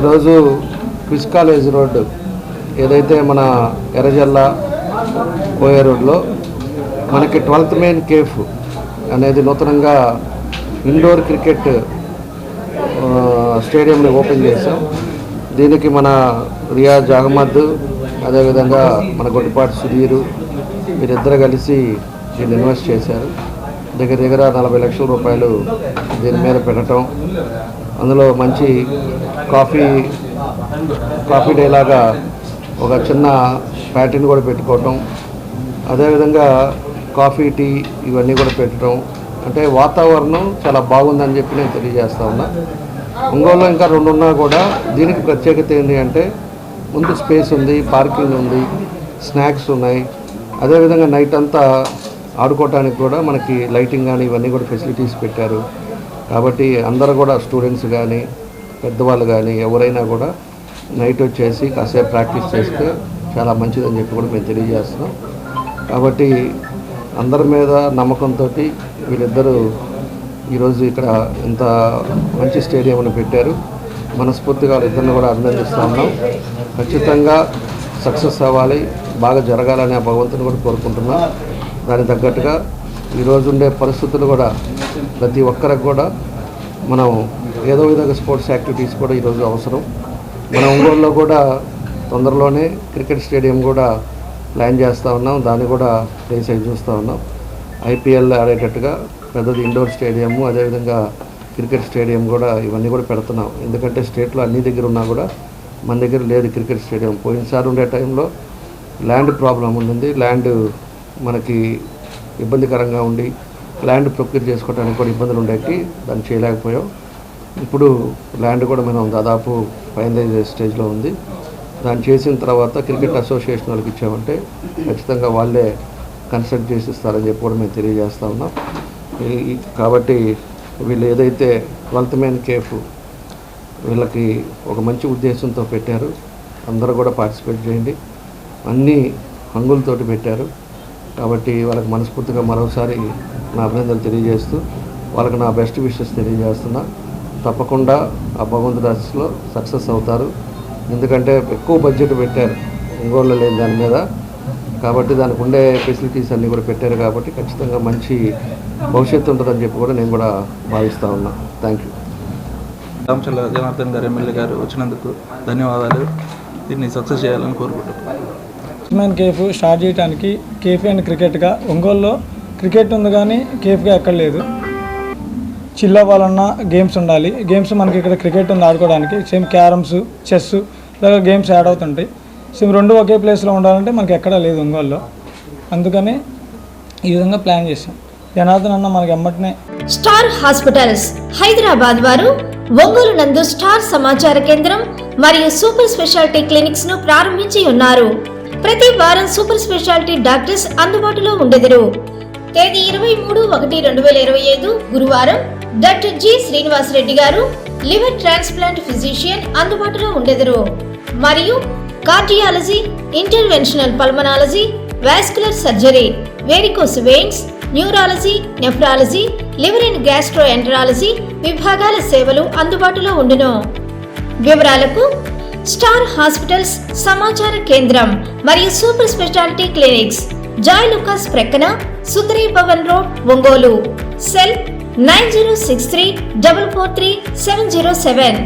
ఈరోజు quiz college road ఏదైతే మన ఎర్రజల్ల పోయే రోడ్లో మనకి 12th మెయిన్ కేఫ్ అనేది నూతనంగా ఇండోర్ క్రికెట్ స్టేడియంని ఓపెన్ చేసాం. దీనికి మన రియాజ్ అహ్మద్, అదేవిధంగా మన గొడ్డిపాటి సుధీరు వీరిద్దరు కలిసి దీన్ని ఇన్వెస్ట్ చేశారు. దగ్గర 40 లక్షల రూపాయలు దీని మీద పెట్టడం, అందులో మంచి కాఫీ డే లాగా ఒక చిన్న ప్యాటర్న్ కూడా పెట్టుకోవటం, అదేవిధంగా కాఫీ టీ ఇవన్నీ కూడా పెట్టడం, అంటే వాతావరణం చాలా బాగుందని చెప్పి నేను తెలియజేస్తా ఉన్నా. ఒంగోలులో ఇంకా 2 ఉన్నా కూడా దీనికి ప్రత్యేకత ఏంటి అంటే ముందు స్పేస్ ఉంది, పార్కింగ్ ఉంది, స్నాక్స్ ఉన్నాయి, అదేవిధంగా నైట్ అంతా ఆడుకోవటానికి కూడా మనకి లైటింగ్ కానీ ఇవన్నీ కూడా ఫెసిలిటీస్ పెట్టారు. కాబట్టి అందరూ కూడా స్టూడెంట్స్ కానీ పెద్దవాళ్ళు కానీ ఎవరైనా కూడా నైట్ వచ్చేసి కాసేపు ప్రాక్టీస్ చేస్తే చాలా మంచిదని చెప్పి కూడా మేము తెలియజేస్తున్నాం. కాబట్టి అందరి మీద నమ్మకంతో వీళ్ళిద్దరూ ఈరోజు ఇక్కడ ఇంత మంచి స్టేడియంని పెట్టారు. మనస్ఫూర్తిగా వాళ్ళిద్దరిని కూడా అభినందిస్తూ ఉన్నాం. ఖచ్చితంగా సక్సెస్ అవ్వాలి, బాగా జరగాలని ఆ భగవంతుని కూడా కోరుకుంటున్నాం. దానికి తగ్గట్టుగా ఈరోజు ఉండే పరిస్థితులు కూడా ప్రతి ఒక్కరికి కూడా మనం ఏదో విధంగా స్పోర్ట్స్ యాక్టివిటీస్ కూడా ఈరోజు అవసరం. మన ఒంగోలులో కూడా తొందరలోనే క్రికెట్ స్టేడియం కూడా ప్లాన్ చేస్తూ ఉన్నాం. దాన్ని కూడా ప్లేస్ అయి చూస్తూ ఉన్నాం. ఐపీఎల్ ఆడేటట్టుగా పెద్దది ఇండోర్ స్టేడియము, అదేవిధంగా క్రికెట్ స్టేడియం కూడా ఇవన్నీ కూడా పెడుతున్నాం. ఎందుకంటే స్టేట్లో అన్ని దగ్గర ఉన్నా కూడా మన దగ్గర లేదు క్రికెట్ స్టేడియం. పోయినసారి ఉండే టైంలో ల్యాండ్ ప్రాబ్లం ఉండింది, ల్యాండ్ మనకి ఇబ్బందికరంగా ఉండి ల్యాండ్ ప్రొక్యూర్ చేసుకోవడానికి కూడా ఇబ్బందులు ఉండేకి దాన్ని చేయలేకపోయాం. ఇప్పుడు ల్యాండ్ కూడా మనం దాదాపు ఫైనలైజ్ స్టేజ్లో ఉంది. దాన్ని చేసిన తర్వాత క్రికెట్ అసోసియేషన్ వాళ్ళకి ఇచ్చామంటే ఖచ్చితంగా వాళ్ళే కన్స్ట్రక్ట్ చేసి ఇస్తారని చెప్పి కూడా మేము తెలియజేస్తూ ఉన్నాం. కాబట్టి వీళ్ళు ఏదైతే 12th మెయిన్ కేఫ్ వీళ్ళకి ఒక మంచి ఉద్దేశంతో పెట్టారు. అందరూ కూడా పార్టిసిపేట్ చేయండి. అన్ని హంగులతోటి పెట్టారు. కాబట్టి వాళ్ళకి మనస్ఫూర్తిగా మరోసారి నా అభినందనలు తెలియజేస్తూ వాళ్ళకి నా బెస్ట్ విషెస్ తెలియజేస్తున్నా. తప్పకుండా ఆ భగవంతుడి ఆశీస్సులో సక్సెస్ అవుతారు. ఎందుకంటే ఎక్కువ బడ్జెట్ పెట్టారు ఒంగోలులో లేని దాని మీద. కాబట్టి దానికి ఉండే ఫెసిలిటీస్ అన్నీ కూడా పెట్టారు. కాబట్టి ఖచ్చితంగా మంచి భవిష్యత్తు ఉంటుందని చెప్పి కూడా నేను కూడా భావిస్తూ ఉన్నా. Thank you. రామచల్ల జనార్దన్ గారు ఎమ్మెల్యే గారు వచ్చినందుకు ధన్యవాదాలు. దీన్ని సక్సెస్ చేయాలని కోరుకుంటున్నాను. మెయిన్ కేఫ్ స్టార్ట్ చేయడానికి కేఫ్ అండ్ క్రికెట్గా ఒంగోలులో క్రికెట్ ఉంది కానీ కేఫ్గా ఎక్కడ లేదు. చిల్ అవ్వాలన్నా గేమ్స్ ఉండాలి. గేమ్స్ మనకి ఇక్కడ క్రికెట్ ఉంది ఆడుకోవడానికి, సేమ్ క్యారమ్స్, చెస్ ఇలాగ గేమ్స్ యాడ్ అవుతుంటాయి. సేమ్ 2 ఒకే ప్లేస్లో ఉండాలంటే మనకి ఎక్కడా లేదు ఒంగోలులో. అందుకని ఈ విధంగా ప్లాన్ చేసాం. జనార్దన్ అన్న మనకి ఎమ్మటనే. స్టార్ హాస్పిటల్స్ హైదరాబాద్ వారు ఒంగోలు నందు స్టార్ సమాచార కేంద్రం మరియు సూపర్ స్పెషాలిటీ క్లినిక్స్ ను ప్రారంభించి ఉన్నారు. ప్రతి వారం సూపర్ స్పెషాలిటీ డాక్టర్స్ అందుబాటులో ఉండెదరు. తేదీ 23/1/2025 గురువారం డాక్టర్ జి శ్రీనివాస్ రెడ్డి గారు లివర్ ట్రాన్స్ప్లాంట్ ఫిజిషియన్ అందుబాటులో ఉండెదరు. మరియు cardiology, interventional pulmonology, vascular surgery, varicose veins, neurology, nephrology, liver and gastroenterology విభాగాల సేవలు అందుబాటులో ఉండును. వివరాలకు స్టార్ హాస్పిటల్స్ సమాచార కేంద్రం మరియు super speciality clinics, Joy Lukas ప్రక్కన, సుందరి భవన్ రోడ్, ఒంగోలు. సెల్ 9063443707.